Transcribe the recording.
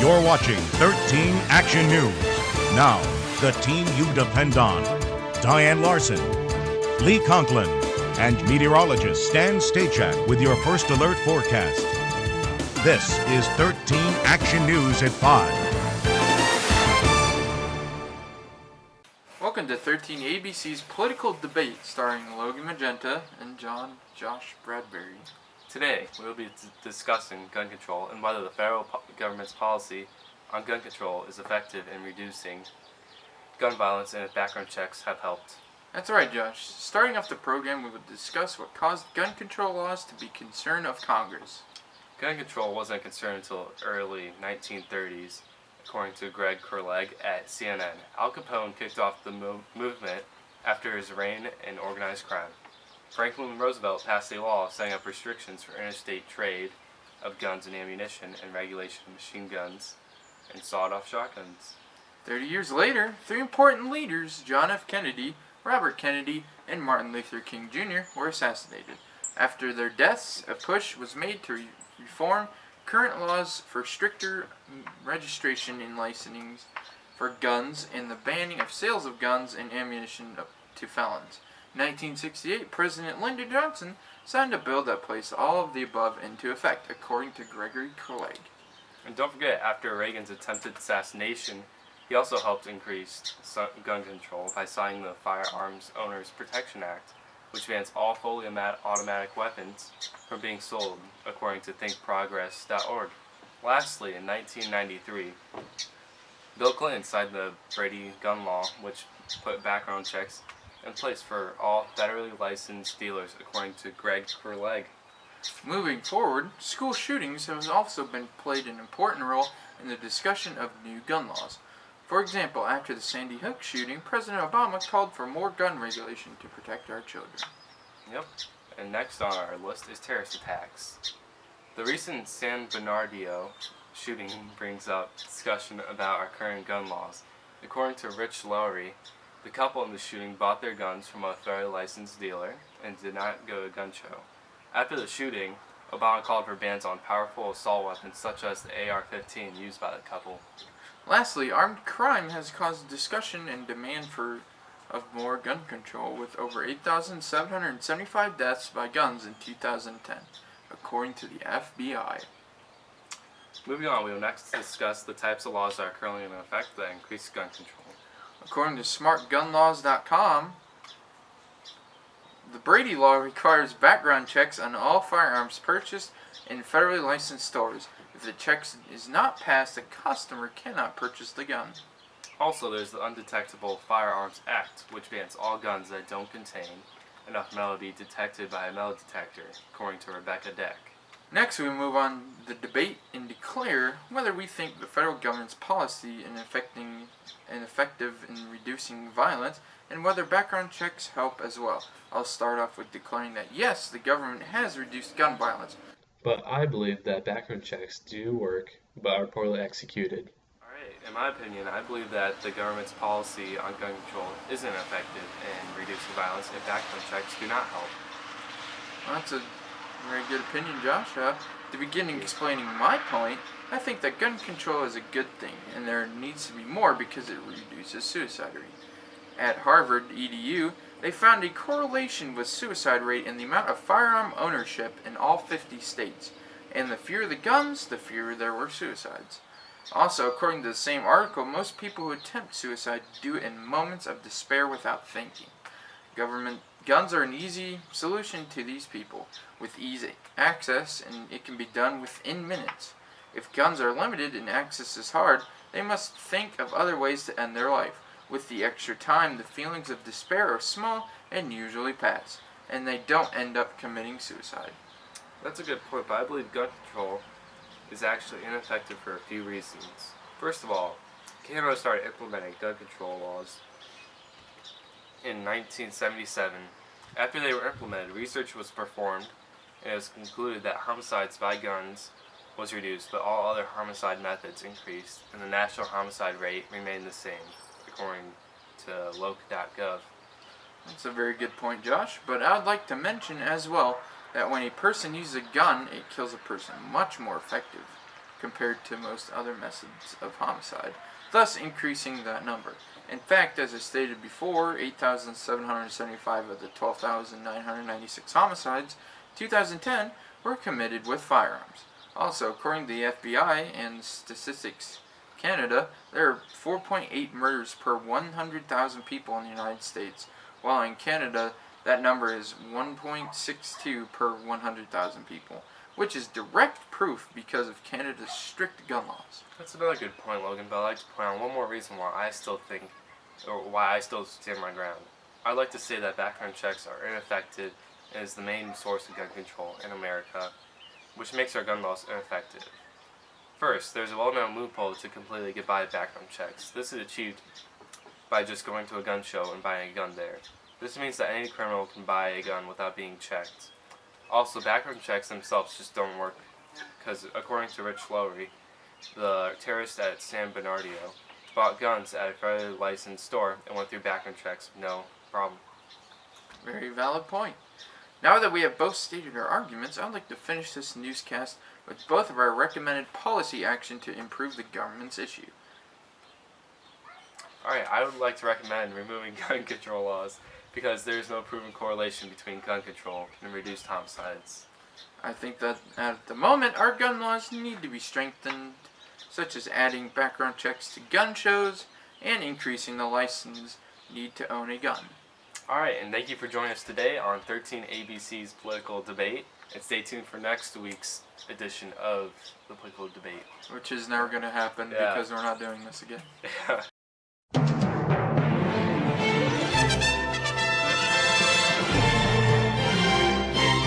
You're watching 13 Action News. Now, the team you depend on. Diane Larson, Lee Conklin, and meteorologist Stan Stachak with your first alert forecast. This is 13 Action News at 5. Welcome to 13 ABC's Political Debate, starring Logan Magenta and Josh Bradbury. Today, we will be discussing gun control and whether the federal government's policy on gun control is effective in reducing gun violence and if background checks have helped. That's right, Josh. Starting off the program, we will discuss what caused gun control laws to be concern of Congress. Gun control wasn't a concern until early 1930s, according to Greg Kurleg at CNN. Al Capone kicked off the movement after his reign in organized crime. Franklin Roosevelt passed a law setting up restrictions for interstate trade of guns and ammunition and regulation of machine guns and sawed-off shotguns. 30 years later, three important leaders, John F. Kennedy, Robert Kennedy, and Martin Luther King Jr., were assassinated. After their deaths, a push was made to reform current laws for stricter registration and licensing for guns and the banning of sales of guns and ammunition to felons. In 1968, President Lyndon Johnson signed a bill that placed all of the above into effect, according to Gregory Kurleg. And don't forget, after Reagan's attempted assassination, he also helped increase gun control by signing the Firearms Owners Protection Act, which bans all fully automatic weapons from being sold, according to thinkprogress.org. Lastly, in 1993, Bill Clinton signed the Brady gun law, which put background checks in place for all federally licensed dealers, according to Greg Kurleg. Moving forward, school shootings have also been played an important role in the discussion of new gun laws. For example, after the Sandy Hook shooting, President Obama called for more gun regulation to protect our children. Yep. And next on our list is terrorist attacks. The recent San Bernardino shooting brings up discussion about our current gun laws. According to Rich Lowry, the couple in the shooting bought their guns from a federally licensed dealer and did not go to a gun show. After the shooting, Obama called for bans on powerful assault weapons such as the AR-15 used by the couple. Lastly, armed crime has caused discussion and demand of more gun control, with over 8,775 deaths by guns in 2010, according to the FBI. Moving on, we will next discuss the types of laws that are currently in effect that increase gun control. According to SmartGunLaws.com, the Brady Law requires background checks on all firearms purchased in federally licensed stores. If the check is not passed, the customer cannot purchase the gun. Also, there's the Undetectable Firearms Act, which bans all guns that don't contain enough metal to be detected by a metal detector, according to Rebecca Deck. Next, we move on the debate and declare whether we think the federal government's policy in effective in reducing violence, and whether background checks help as well. I'll start off with declaring that yes, the government has reduced gun violence. But I believe that background checks do work, but are poorly executed. Alright, in my opinion, I believe that the government's policy on gun control isn't effective in reducing violence if background checks do not help. Well, that's a very good opinion, Josh. To begin explaining my point, I think that gun control is a good thing, and there needs to be more because it reduces suicide rate. At Harvard EDU, they found a correlation with suicide rate in the amount of firearm ownership in all 50 states. And the fewer the guns, the fewer there were suicides. Also, according to the same article, most people who attempt suicide do it in moments of despair without thinking. Guns are an easy solution to these people, with easy access, and it can be done within minutes. If guns are limited and access is hard, they must think of other ways to end their life. With the extra time, the feelings of despair are small and usually pass, and they don't end up committing suicide. That's a good point, but I believe gun control is actually ineffective for a few reasons. First of all, Canada started implementing gun control laws in 1977. After they were implemented, research was performed, and it was concluded that homicides by guns was reduced, but all other homicide methods increased, and the national homicide rate remained the same, according to loc.gov. That's a very good point, Josh, but I would like to mention as well that when a person uses a gun, it kills a person much more effective. compared to most other methods of homicide, thus increasing that number. In fact, as I stated before, 8,775 of the 12,996 homicides in 2010 were committed with firearms. Also, according to the FBI and Statistics Canada, there are 4.8 murders per 100,000 people in the United States, while in Canada that number is 1.62 per 100,000 people, which is direct proof because of Canada's strict gun laws. That's another good point, Logan, but I'd like to point out one more reason why I still stand my ground. I'd like to say that background checks are ineffective and is the main source of gun control in America, which makes our gun laws ineffective. First, there's a well-known loophole to completely get by background checks. This is achieved by just going to a gun show and buying a gun there. This means that any criminal can buy a gun without being checked. Also, background checks themselves just don't work, because according to Rich Lowry, the terrorist at San Bernardino bought guns at a federally licensed store and went through background checks with no problem. Very valid point. Now that we have both stated our arguments, I'd like to finish this newscast with both of our recommended policy action to improve the government's issue. Alright, I would like to recommend removing gun control laws because there is no proven correlation between gun control and reduced homicides. I think that at the moment our gun laws need to be strengthened, such as adding background checks to gun shows and increasing the license need to own a gun. Alright, and thank you for joining us today on 13 ABC's Political Debate, and stay tuned for next week's edition of the Political Debate. Which is never going to happen Yeah. because we're not doing this again.